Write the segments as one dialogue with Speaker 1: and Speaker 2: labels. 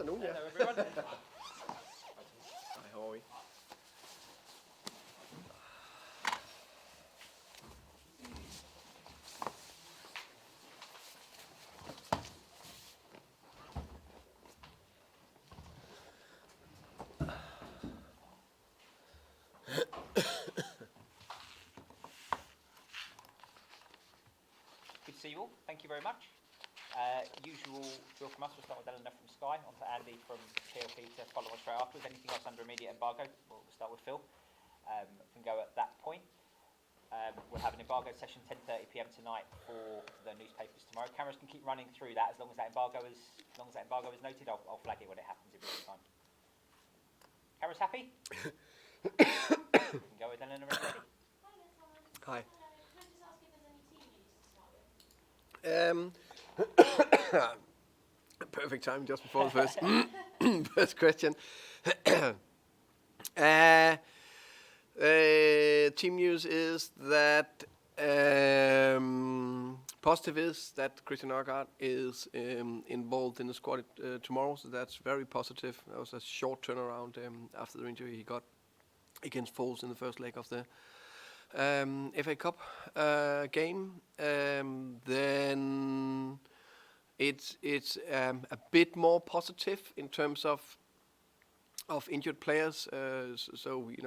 Speaker 1: afternoon, yeah.
Speaker 2: Hello, everyone.
Speaker 1: Hi, how are we?
Speaker 2: Good to see you all. Thank you very much. Usual drill from us. We'll start with Eleanor from Sky, on to Andy from TLP to follow us straight afterwards. Anything else under immediate embargo? We'll start with Phil. We can go at that point. We'll have an embargo session 10:30 p.m. tonight for the newspapers tomorrow. Cameras can keep running through that as long as that embargo is noted. I'll flag it when it happens in real time. Cameras happy? We can go with Eleanor and ready.
Speaker 1: Hi.
Speaker 3: Can I just ask if there's any team news to start with?
Speaker 1: Perfect time just before the first first question. Team news is that positive is that Christian Argard is involved in the squad tomorrow, so that's very positive. That was a short turnaround after the injury he got against Wolves in the first leg of the FA Cup game. Then it's a bit more positive in terms of injured players. So we've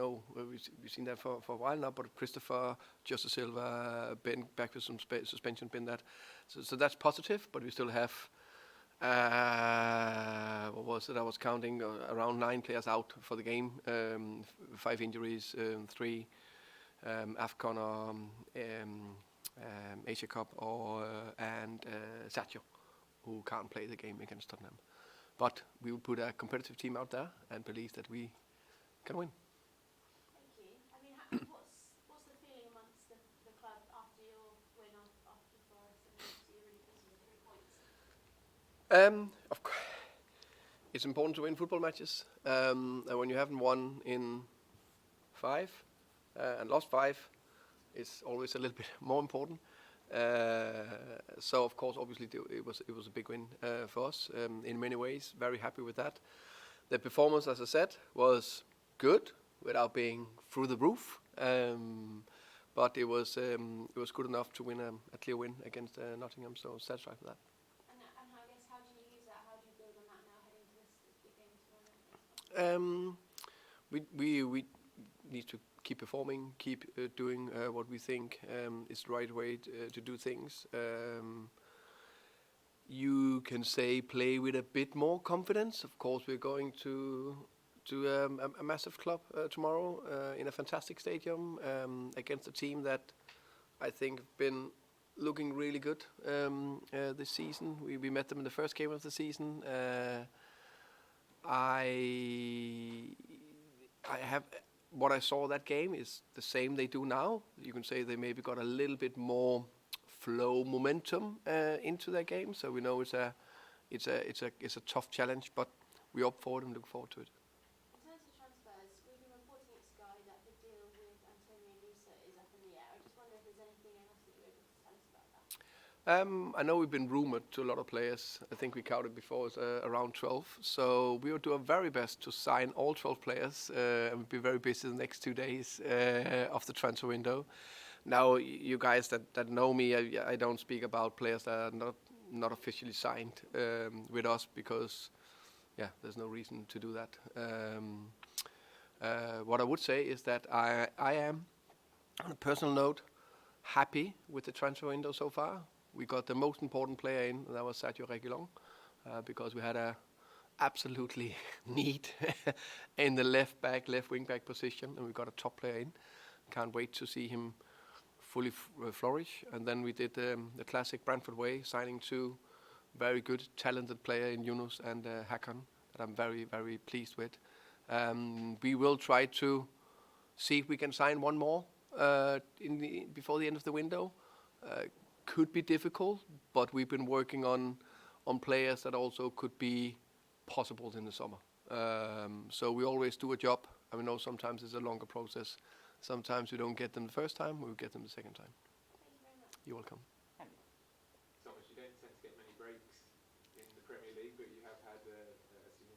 Speaker 1: seen that for a while now. But Christopher, Jose Silva, been back with some suspension, been that. So that's positive. But we still have what was it? I was counting around 9 players out for the game. 5 injuries, 3 AFCON or Asia Cup and Sergio, who can't play the game against Tottenham. But we will put a competitive team out there and believe that we can win.
Speaker 3: Thank you. I mean, what's the feeling amongst the club after your win after Forest? I mean, you're really pleased with the 3 points.
Speaker 1: Of course, it's important to win football matches. And when you haven't won in 5 and lost 5, it's always a little bit more important. So of course, obviously, it was a big win for us in many ways. Very happy with that. The performance, as I said, was good without being through the roof. But it was good enough to win a clear win against Nottingham. So satisfied with that.
Speaker 3: And I guess, how do you use that? How do you build on that now heading to this big game tomorrow?
Speaker 1: We need to keep performing, keep doing what we think is the right way to do things. You can say play with a bit more confidence. Of course, we're going to a massive club tomorrow in a fantastic stadium against a team that I think have been looking really good this season. We met them in the first game of the season. What I saw that game is the same they do now. You can say they maybe got a little bit more flow momentum into their game. So we know it's a tough challenge, but we're up for it and look forward to it.
Speaker 3: In terms of transfers, we've been reporting at Sky that the deal with Antonio Nusa is up in the air. I just wonder if there's anything else that you're able to tell us about that.
Speaker 1: I know we've been rumored to a lot of players. I think we counted before it's around 12. So we will do our very best to sign all 12 players and we'll be very busy the next 2 days of the transfer window. Now, you guys that know me, I don't speak about players that are not officially signed with us because, there's no reason to do that. What I would say is that I am, on a personal note, happy with the transfer window so far. We got the most important player in, and that was Sergio Reguilón, because we had a absolutely need in the left wing back position, and we got a top player in. Can't wait to see him fully flourish. And then we did the classic Brentford way, signing 2 very good, talented players in Yunus and Hakan, that I'm very, very pleased with. We will try to see if we can sign 1 more before the end of the window. Could be difficult, but we've been working on players that also could be possible in the summer. So we always do a job. I know sometimes it's a longer process. Sometimes we don't get them the first time, we'll get them the second time.
Speaker 3: Thank you very much.
Speaker 1: You're welcome.
Speaker 4: Thomas, you don't tend to get many breaks in the Premier League, but you have had a significant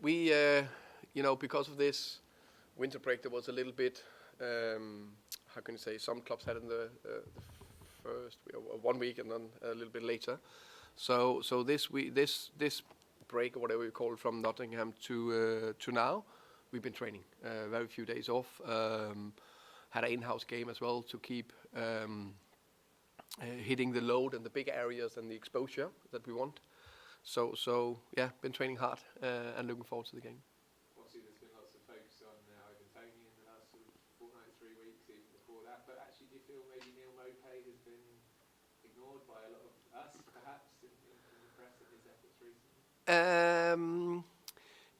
Speaker 1: We, because of this winter break, there was a little bit. How can you say? Some clubs had in the first 1 week and then a little bit later. So this break or whatever you call it from Nottingham to now, we've been training. Very few days off. Had an in-house game as well to keep hitting the load and the big areas and the exposure that we want. So yeah, been training hard and looking forward to the game.
Speaker 4: Obviously, there's been lots of focus on Ivan Toney in the last sort of fortnight, 3 weeks, even before that. But actually, do you feel maybe Neil Maupay has been ignored by a lot of us, perhaps, in the press and his efforts recently?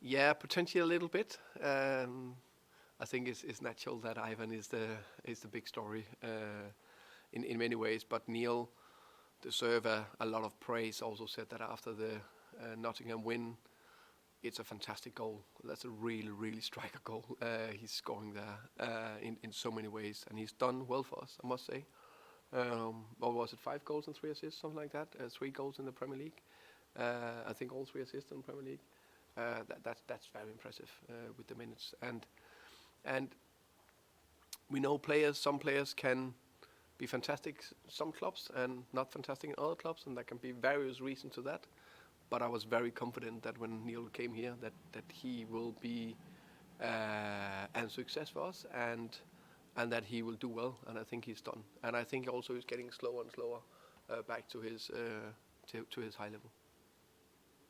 Speaker 1: Yeah, potentially a little bit. I think it's natural that Ivan is the big story in many ways, but Neil deserve a lot of praise. Also said that after the Nottingham win, it's a fantastic goal. That's a really striker goal. He's scoring there in so many ways, and he's done well for us, I must say. What was it, 5 goals and 3 assists, something like that? 3 goals in the Premier League. I think all 3 assists in the Premier League. That's very impressive with the minutes. And we know some players can be fantastic some clubs and not fantastic in other clubs, and there can be various reasons to that. But I was very confident that when Neil came here, that he will be a success for us, and that he will do well. And I think he's done. And I think also he's getting slower and slower back to his high level.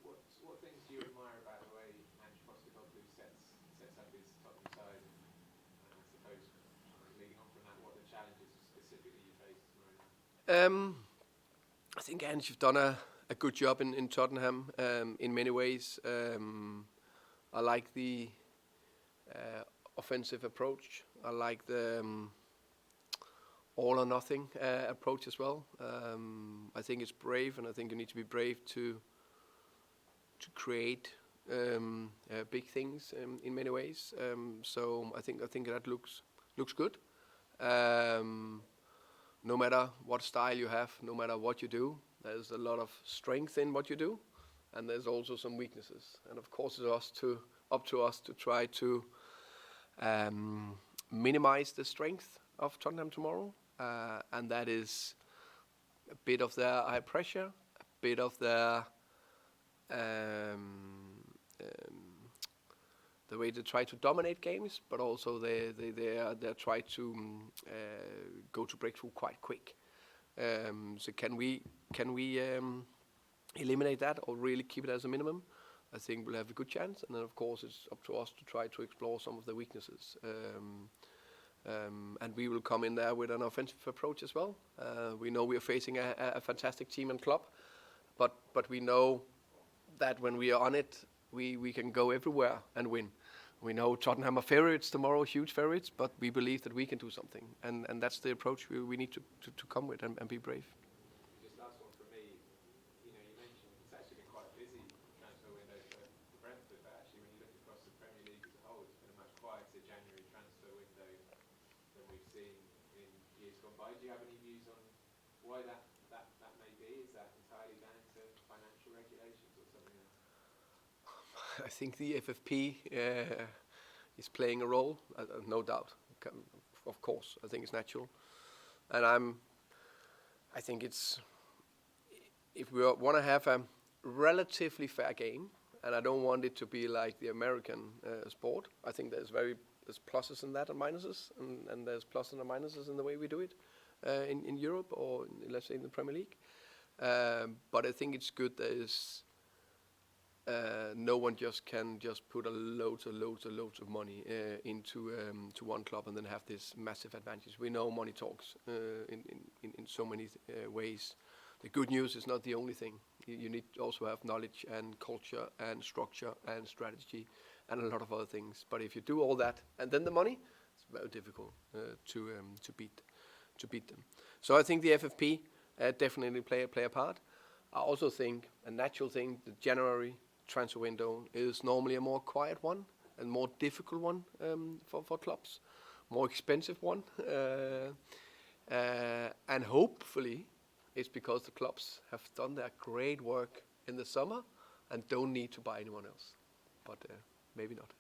Speaker 4: What things do you admire about the way Ange Postecoglou sets up his Tottenham side? And I suppose, leading on from that, what the challenges specifically you face tomorrow?
Speaker 1: I think Ange have done a good job in Tottenham in many ways. I like the offensive approach. I like the all or nothing approach as well. I think it's brave, and I think you need to be brave to create big things in many ways. So I think that looks good. No matter what style you have, no matter what you do, there's a lot of strength in what you do, and there's also some weaknesses. And of course, it's up to us to try to minimize the strength of Tottenham tomorrow, and that is a bit of their high pressure, a bit of their the way they try to dominate games, but also they try to go to breakthrough quite quick. So can we eliminate that or really keep it as a minimum? I think we'll have a good chance, and then of course it's up to us to try to explore some of the weaknesses. And we will come in there with an offensive approach as well. We know we are facing a fantastic team and club, but we know that when we are on it, we can go everywhere and win. We know Tottenham are favorites tomorrow, huge favorites, but we believe that we can do something, and that's the approach we need to come with and be brave.
Speaker 4: Just last one from me. You mentioned it's actually been quite a busy transfer window for Brentford, but actually when you look across the Premier League as a whole, it's been a much quieter January transfer window than we've seen in years gone by. Do you have any views on why that may be? Is that entirely down to financial regulations or something else?
Speaker 1: I think the FFP is playing a role, no doubt. Of course, I think it's natural, and I think it's, if we want to have a relatively fair game, and I don't want it to be like the American sport. I think there's pluses in that and minuses, and there's pluses and minuses in the way we do it in Europe, or let's say in the Premier League. But I think it's good that no one can put a loads of money into to one club and then have this massive advantage. We know money talks in so many ways. The good news is not the only thing. You need to also have knowledge and culture and structure and strategy and a lot of other things. But if you do all that and then the money, it's very difficult to beat them. So I think the FFP definitely play a part. I also think a natural thing, the January transfer window is normally a more quiet one and more difficult one for clubs, more expensive one, and hopefully it's because the clubs have done their great work in the summer and don't need to buy anyone else. but maybe not.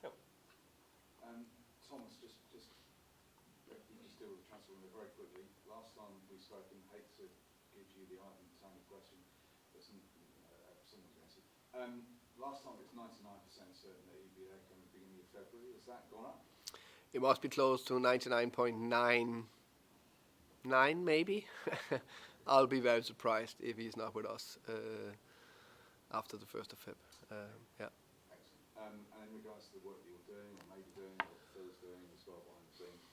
Speaker 2: Phil.
Speaker 5: Thomas, just deal with the transfer window very quickly. Last time we spoke, and hate to give you the time of question, but someone's going to see. Last time it was 99% certain that he'd be there coming at the beginning of February. Has that gone up?
Speaker 1: It must be close to 99.99 maybe. I'll be very surprised if he's not with us after the 1st of Feb. Yeah.
Speaker 5: Excellent. And in regards to the work that you're doing, or maybe doing, or Phil's doing as well behind the scenes,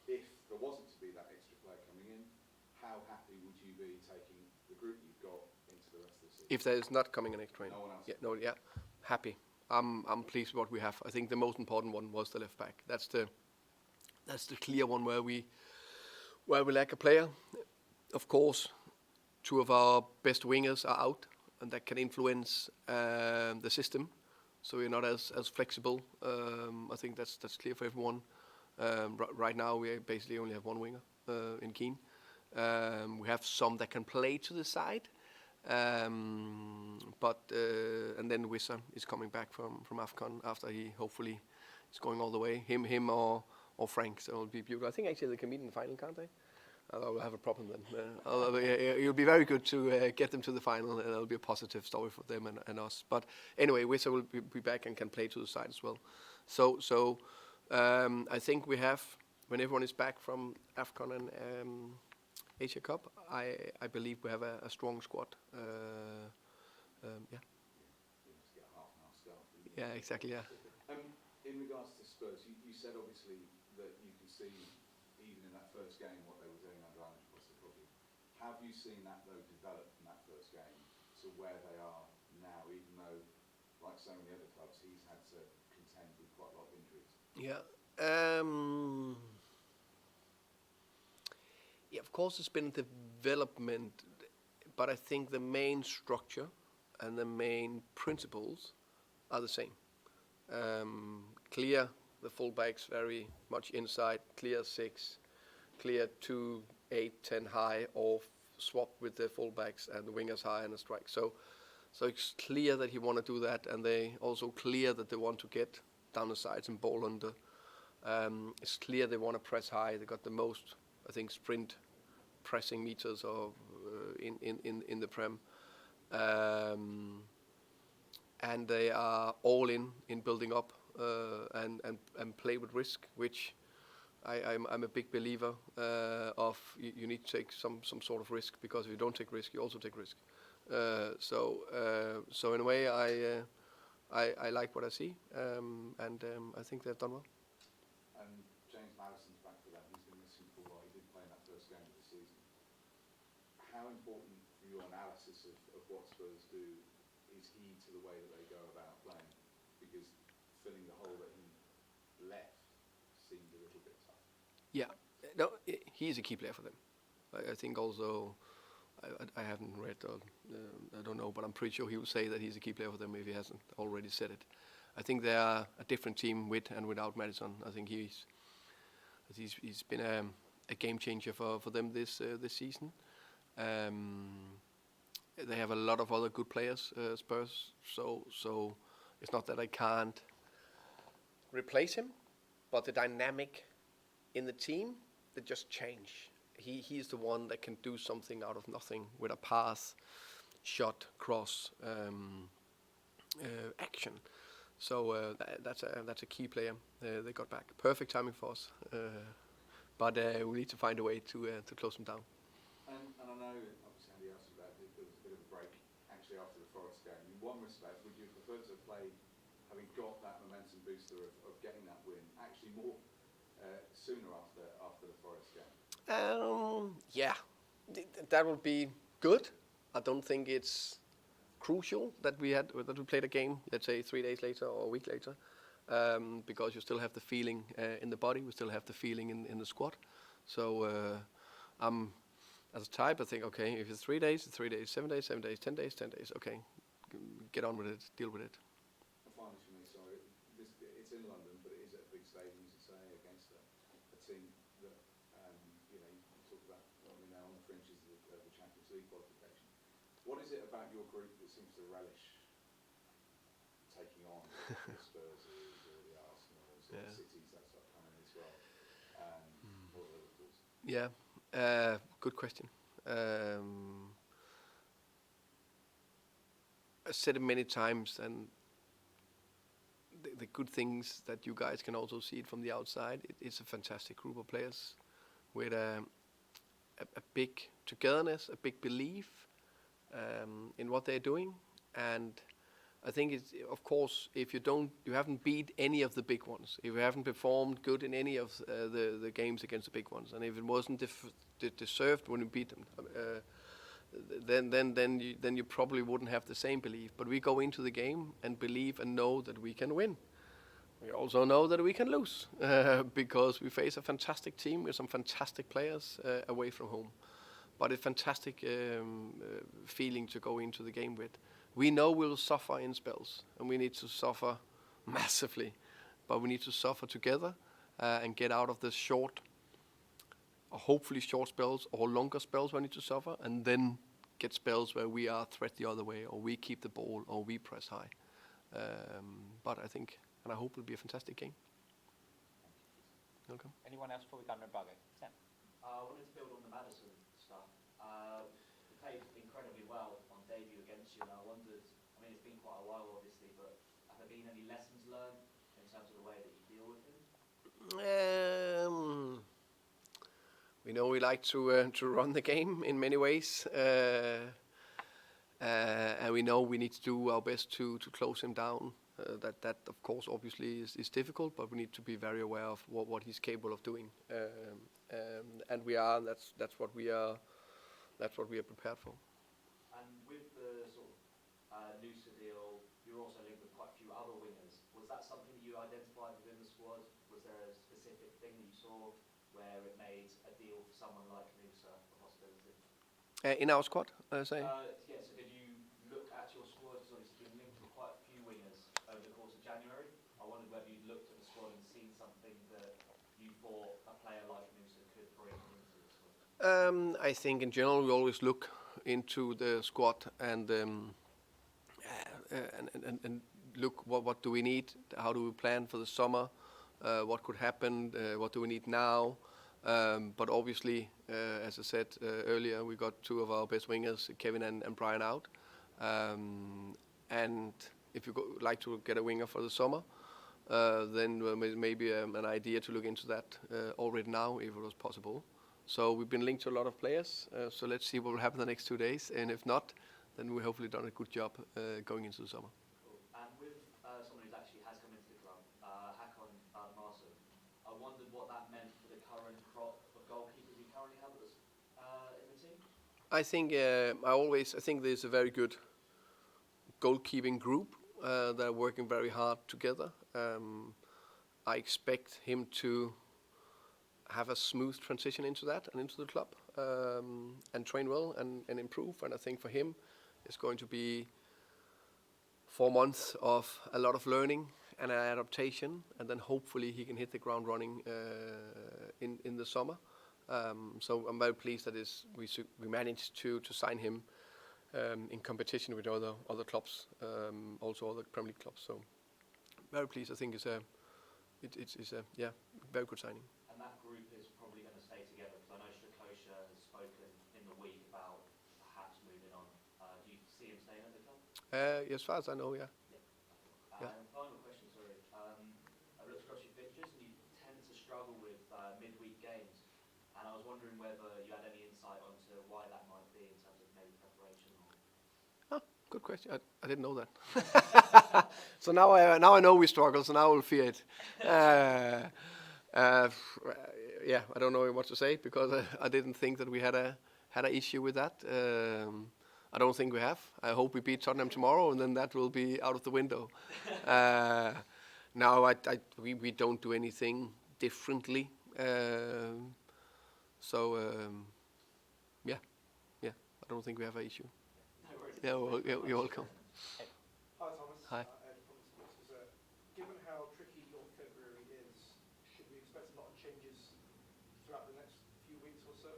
Speaker 5: if there wasn't to be that extra player coming in, how happy would you be taking the group you've got into the rest of the season?
Speaker 1: If there is not coming an extra in.
Speaker 5: No one else?
Speaker 1: Yeah, happy. I'm pleased with what we have. I think the most important one was the left back. That's the clear one where we lack a player. Of course, two of our best wingers are out, and that can influence the system. So we're not as flexible. I think that's clear for everyone. Right now, we basically only have one winger in Keane. We have some that can play to the side, but and then Wissa is coming back from AFCON after he hopefully is going all the way. Him or Frank, so it'll be beautiful. I think actually they can meet in the final, can't they? I'll have a problem then. It'll be very good to get them to the final, and it'll be a positive story for them and us. But anyway, Wissa will be back and can play to the side as well. So I think we have, when everyone is back from AFCON and Asia Cup, I believe we have a strong squad. Yeah.
Speaker 5: You must get a half an hour start.
Speaker 1: Yeah, exactly. Yeah.
Speaker 5: In regards to Spurs, you said obviously that you can see even in that first game what they were doing under Ange Postecoglou. Have you seen that though develop from that first game to where they are now, even though, like so many other clubs, he's had to contend with quite a lot of injuries?
Speaker 1: Yeah. Yeah, of course there's been development, but I think the main structure and the main principles are the same. Clear the fullbacks very much inside, clear 6, clear 2, 8, 10 high, or swap with the fullbacks and the wingers high and the strike. So it's clear that he want to do that, and they also clear that they want to get down the sides and ball under. It's clear they want to press high. They got the most, I think, sprint pressing meters of in the Prem, and they are all in building up and play with risk, which I'm a big believer of. You need to take some sort of risk, because if you don't take risk, you also take risk. So in a way, I like what I see, and I think they've done well.
Speaker 5: James Maddison's back for that. He's been missing for a while. He did play in that first game of the season. How important for your analysis of what Spurs do is he to the way that they go about playing? Because filling the hole that he left seemed a little bit tough.
Speaker 1: Yeah, no, he's a key player for them. I think also, I haven't read, I don't know, but I'm pretty sure he will say that he's a key player for them if he hasn't already said it. I think they are a different team with and without Maddison. I think he's been a game changer for them this season. They have a lot of other good players, Spurs. So it's not that I can't replace him, but the dynamic in the team, they just change. He's the one that can do something out of nothing with a pass, shot, cross, action. So that's a key player they got back. Perfect timing for us, but we need to find a way to close them down.
Speaker 5: And I know, obviously Andy asked you about it, there was a bit of a break actually after the Forest game. In one respect, would you prefer to play, having got that momentum booster of getting that win, actually more sooner after the Forest game?
Speaker 1: Yeah, that would be good. I don't think it's crucial that we played a game, let's say 3 days later or a week later, because you still have the feeling in the body, we still have the feeling in the squad. So as a type, I think, okay, if it's 3 days, it's 3 days, 7 days, 7 days, 10 days, 10 days, okay, get on with it, deal with it.
Speaker 5: And finally for me, sorry, it's in London, but it is at a big stadium, as you say, against a team that, you talk about, now on the fringes of the Champions League qualification. What is it about your group that seems to relish taking on the Spurs or the Arsenals or the Cities that start coming as well? What are the thoughts?
Speaker 1: Yeah, good question. I said it many times, and the good things that you guys can also see it from the outside. It's a fantastic group of players with a big togetherness, a big belief in what they're doing, and I think it's, of course, if you haven't beat any of the big ones, if you haven't performed good in any of the games against the big ones, and if it wasn't deserved when you beat them, then you probably wouldn't have the same belief. But we go into the game and believe and know that we can win. We also know that we can lose because we face a fantastic team with some fantastic players away from home. But it's fantastic feeling to go into the game with. We know we'll suffer in spells, and we need to suffer massively. But we need to suffer together and get out of the short, or hopefully short spells, or longer spells where we need to suffer, and then get spells where we are a threat the other way, or we keep the ball, or we press high. But I think, and I hope it'll be a fantastic game. Welcome.
Speaker 2: Anyone else before we go on Embargoed? Sam?
Speaker 6: I wanted to build on the Madison stuff. You played incredibly well on debut against you, and I wondered, I mean, it's been quite a while obviously, but have there been any lessons learned in terms of the way that you deal with him?
Speaker 1: We know we like to run the game in many ways, and we know we need to do our best to close him down. That of course obviously is difficult, but we need to be very aware of what he's capable of doing, and we are. That's what we are prepared for.
Speaker 6: And with the sort of Noosa deal, you're also linked with quite a few other wingers. Was that something that you identified within the squad? Was there a specific thing that you saw where it made a deal for someone like Noosa a possibility?
Speaker 1: In our squad, say.
Speaker 6: Yeah, so did you look at your squad? Because obviously you've been linked with quite a few wingers over the course of January. I wondered whether you'd looked at the squad and seen something that you thought a player like Noosa could bring into the squad.
Speaker 1: I think in general we always look into the squad and look what do we need, how do we plan for the summer, what could happen, what do we need now. But obviously, as I said earlier, we got two of our best wingers, Kevin and Brian, out. And if you like to get a winger for the summer, then maybe an idea to look into that already now, if it was possible. So we've been linked to a lot of players. So let's see what will happen the next 2 days. And if not, then we hopefully done a good job going into the summer.
Speaker 6: Cool. And with someone who actually has come into the club, Hakon Marson, I wondered what that meant for the current crop of goalkeepers you currently have in the team.
Speaker 1: I think there's a very good goalkeeping group that are working very hard together. I expect him to have a smooth transition into that and into the club, and train well and improve. And I think for him, it's going to be 4 months of a lot of learning and an adaptation, and then hopefully he can hit the ground running in the summer. So I'm very pleased that we managed to sign him in competition with other clubs, also other Premier League clubs. So very pleased. I think it's a very good signing.
Speaker 6: And that group is probably going to stay together, because I know Shakosha has spoken in the week about perhaps moving on. Do you see him staying at the club?
Speaker 1: As far as I know, yeah.
Speaker 6: And final question, sorry. I've looked across your fixtures and you tend to struggle with midweek games. And I was wondering whether you had any insight onto why that might be in terms of maybe preparation or...
Speaker 1: Good question. I didn't know that. So now I know we struggle, so now I will fear it. Yeah, I don't know what to say, because I didn't think that we had an issue with that. I don't think we have. I hope we beat Tottenham tomorrow, and then that will be out of the window. No, we don't do anything differently. So yeah, I don't think we have an issue.
Speaker 6: No worries.
Speaker 1: Yeah, well, you're welcome.
Speaker 7: Hi Thomas.
Speaker 1: Hi.
Speaker 7: Ed from Sports. Given how tricky your February is, should we expect a lot of changes throughout the next few weeks or so?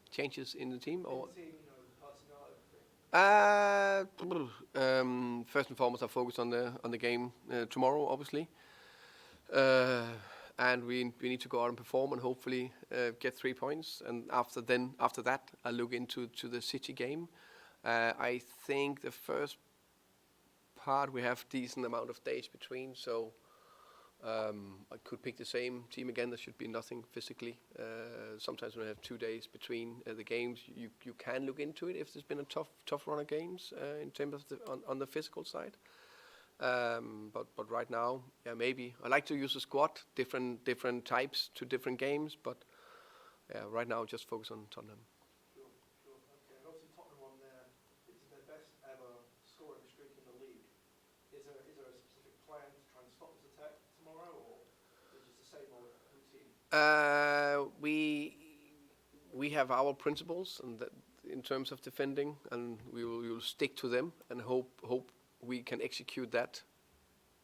Speaker 1: Changes in the team, or
Speaker 7: In the team, personnel, everything.
Speaker 1: First and foremost, I focus on the game tomorrow, obviously, and we need to go out and perform and hopefully get 3 points. And after that, I look into the City game. I think the first part we have decent amount of days between, so I could pick the same team again. There should be nothing physically. Sometimes when we have 2 days between the games, you can look into it if there's been a tough run of games in terms of on the physical side. But right now, yeah, maybe I like to use a squad, different types to different games. But yeah, right now just focus on Tottenham.
Speaker 7: Sure. Okay. And obviously Tottenham on their, it's their best ever scoring streak in the league. Is there a specific plan to try and stop this attack tomorrow, or is it just the same old routine?
Speaker 1: We have our principles, and that in terms of defending, and we will stick to them and hope we can execute that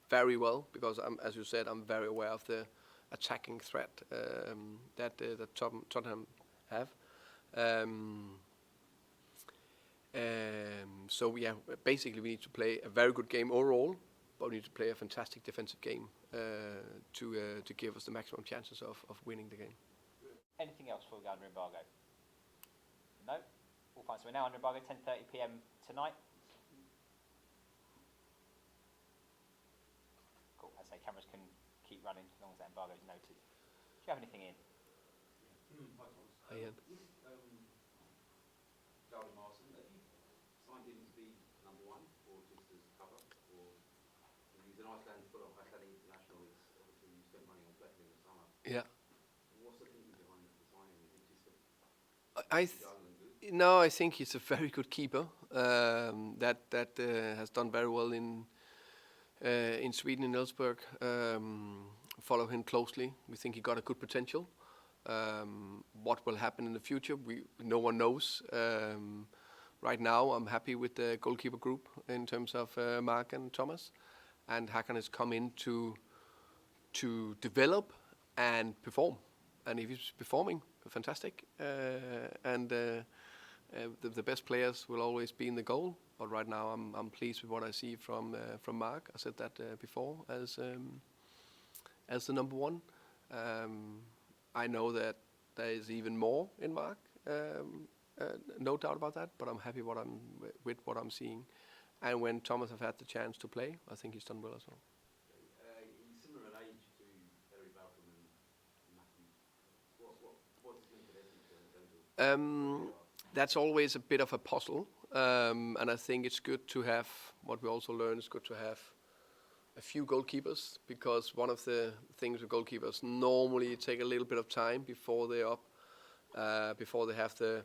Speaker 1: very well, because as you said, I'm very aware of the attacking threat that Tottenham have. So yeah, basically we need to play a very good game overall, but we need to play a fantastic defensive game to give us the maximum chances of winning the game.
Speaker 2: Anything else before we go under embargo? No? All fine. So we're now under embargo, 10:30 p.m. tonight. Cool. As I say, cameras can keep running as long as that embargo is noted. Do you have anything in?
Speaker 4: Hi, Thomas.
Speaker 1: Hi, Ian.
Speaker 4: Charlie Marston, have you signed him to be number one, or just as cover? Or he's an Icelandic international. It's obviously you spent money on collecting in the summer.
Speaker 1: Yeah.
Speaker 4: What's the thinking behind the signing? Is it just
Speaker 1: No, I think he's a very good keeper that has done very well in Sweden, in Elfsborg. Follow him closely. We think he got a good potential. What will happen in the future, no one knows. Right now, I'm happy with the goalkeeper group in terms of Mark and Thomas, and Hakan has come in to develop and perform. And if he's performing, fantastic. And the best players will always be in the goal. But right now, I'm pleased with what I see from Mark. I said that before as the number one. I know that there is even more in Mark. No doubt about that. But I'm happy with what I'm seeing. And when Thomas have had the chance to play, I think he's done well as well.
Speaker 4: he's similar in age to Harry Balcom and Matthew. What does he mean for their future in terms of?
Speaker 1: That's always a bit of a puzzle, and I think it's good to have, what we also learn is good to have a few goalkeepers, because one of the things with goalkeepers, normally take a little bit of time before they're up, before they have the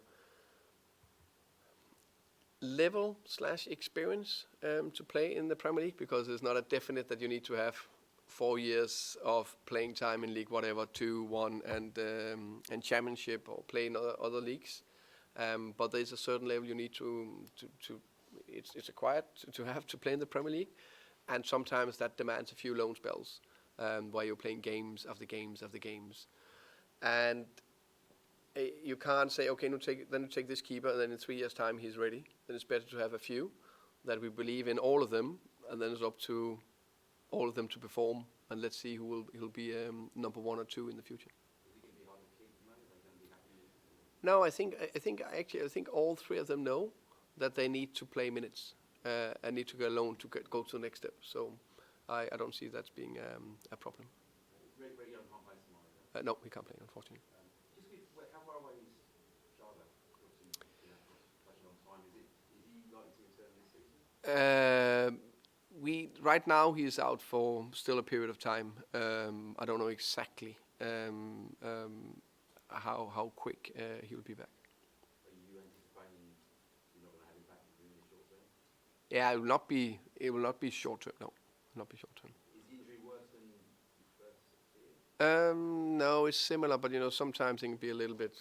Speaker 1: level/experience to play in the Premier League, because it's not a definite that you need to have 4 years of playing time in League whatever, 2, 1, and Championship, or play in other leagues. But there's a certain level you need to it's required to have to play in the Premier League, and sometimes that demands a few loan spells where you're playing games after games after games, and you can't say, okay, then you take this keeper, and then in 3 years' time he's ready. Then it's better to have a few that we believe in, all of them, and then it's up to all of them to perform, and let's see who'll be number 1 or 2 in the future. No, I think all 3 of them know that they need to play minutes and need to go alone to go to the next step. So I don't see that being a problem.
Speaker 4: Very young, can't play tomorrow.
Speaker 1: No, he can't play, unfortunately.
Speaker 4: Just with, how far away is Sharda? Obviously, such a long time. Is he likely to return this season?
Speaker 1: Right now he is out for still a period of time. I don't know exactly how quick he will be back.
Speaker 4: Are you anticipating you're not going to have him back in the short term?
Speaker 1: Yeah, it will not be short term. No, not be short term.
Speaker 4: Is the injury worse than you first see it?
Speaker 1: No, it's similar, but sometimes it can be a little bit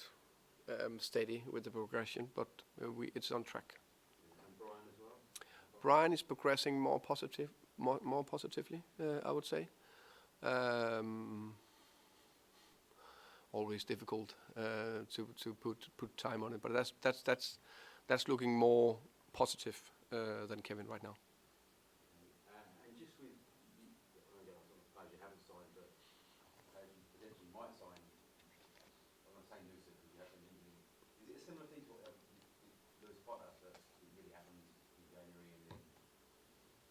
Speaker 1: steady with the progression, but it's on track.
Speaker 4: And Brian as well?
Speaker 1: Brian is progressing more positively, I would say. Always difficult to put time on it, but that's looking more positive than Kevin right now.
Speaker 8: And just with, I don't know, players you haven't signed, but players you potentially might sign, I'm not saying Lewis because you have been injured. Is it a similar thing to what Lewis Potter, that it really happened in January and then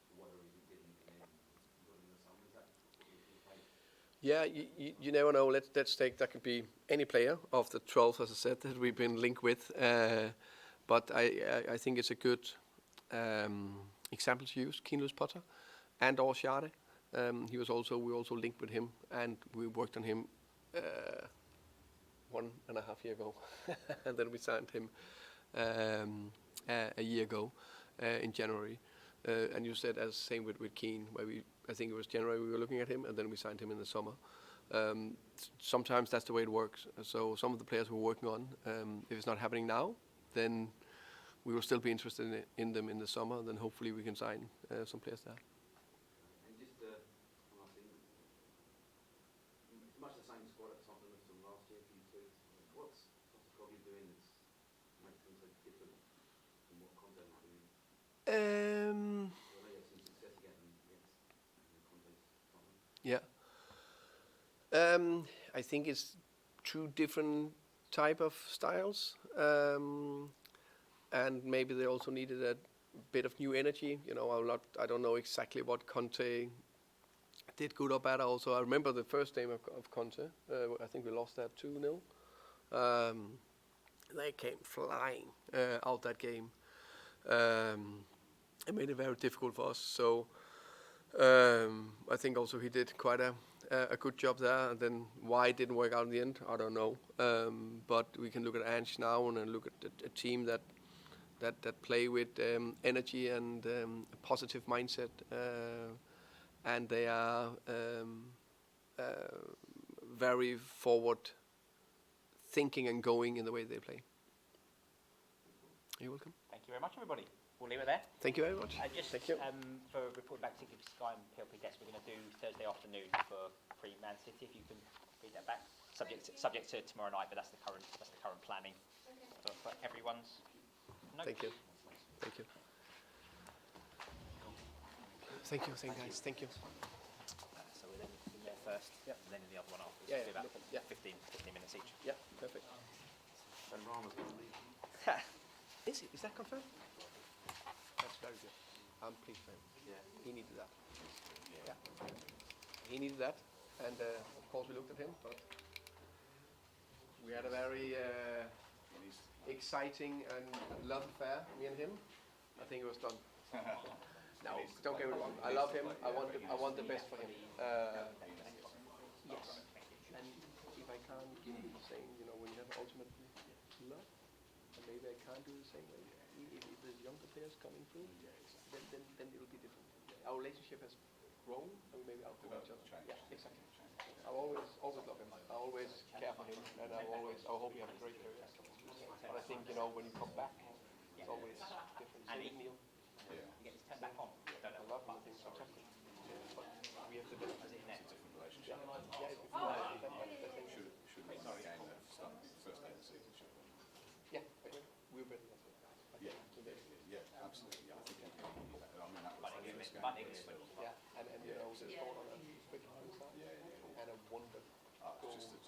Speaker 8: for whatever reason it didn't, and then you got him in the summer? Is that what you think?
Speaker 1: Yeah, you never know. Let's take that could be any player of the 12, as I said, that we've been linked with. But I think it's a good example to use, Keane Lewis Potter, and or Schade. We also linked with him, and we worked on him 1.5 years ago, and then we signed him a year ago in January. And you said as same with Keane, where I think it was January we were looking at him, and then we signed him in the summer. Sometimes that's the way it works. So some of the players we're working on, if it's not happening now, then we will still be interested in them in the summer. Then hopefully we can sign some players there.
Speaker 8: And just one last thing, it's much the same squad at Tottenham as from last year for you two. What's probably doing that makes things so different from what Conte was doing? I know you had some success against Conte's Tottenham.
Speaker 1: Yeah. I think it's two different type of styles, and maybe they also needed a bit of new energy. You know, I don't know exactly what Conte did good or bad. Also, I remember the first game of Conte. I think we lost that 2-0. They came flying out that game. It made it very difficult for us. So I think also he did quite a good job there. And then why it didn't work out in the end, I don't know. But we can look at Ange now and look at a team that play with energy and a positive mindset, and they are very forward thinking and going in the way they play. You're welcome.
Speaker 2: Thank you very much, everybody. We'll leave it there.
Speaker 1: Thank you very much.
Speaker 2: Just
Speaker 1: Thank you.
Speaker 2: for reporting back to Sky and PLP Desk, we're going to do Thursday afternoon for pre-Man City. If you can read that back, subject to tomorrow night, but that's the current planning for everyone's. Notes.
Speaker 1: Thank you. Thank you. Thank you, guys. Thank you.
Speaker 2: So we're then in there first, and then in the other one after.
Speaker 1: Yeah,
Speaker 2: Be about
Speaker 1: yeah.
Speaker 2: 15 minutes each.
Speaker 1: Yeah, perfect.
Speaker 8: And Rama's going to leave.
Speaker 1: Is that confirmed? That's very good. I'm pleased for him.
Speaker 8: Yeah.
Speaker 1: He needed that. Yeah. He needed that, and of course we looked at him, but we had a very exciting and love affair, me and him. I think it was done. No, don't get me wrong. I love him. I want the best for him. Yes. And if I can't give you the same, you know, when you have ultimate love, and maybe I can't do the same way. If there's younger players coming through, then it'll be different. Our relationship has grown, and maybe outgrown each other. Yeah, exactly. I always love him. I always care for him, and I hope we have a great career. But I think, you know, when you come back, it's always different.
Speaker 2: And
Speaker 1: Same with Neil.
Speaker 2: you get to turn back on. Don't
Speaker 1: I
Speaker 2: know.
Speaker 1: love him. I think it's fantastic. But we have to do it.
Speaker 2: Is it net?
Speaker 1: Yeah, it's before
Speaker 5: Should we start again the first day of the season, should we?
Speaker 1: yeah, we're better than that.
Speaker 5: Yeah, absolutely. Yeah, I think I mean, that was the first game.
Speaker 2: Money is
Speaker 1: Yeah, and you know, they scored on a quick start, and a wonder goal.
Speaker 5: Just a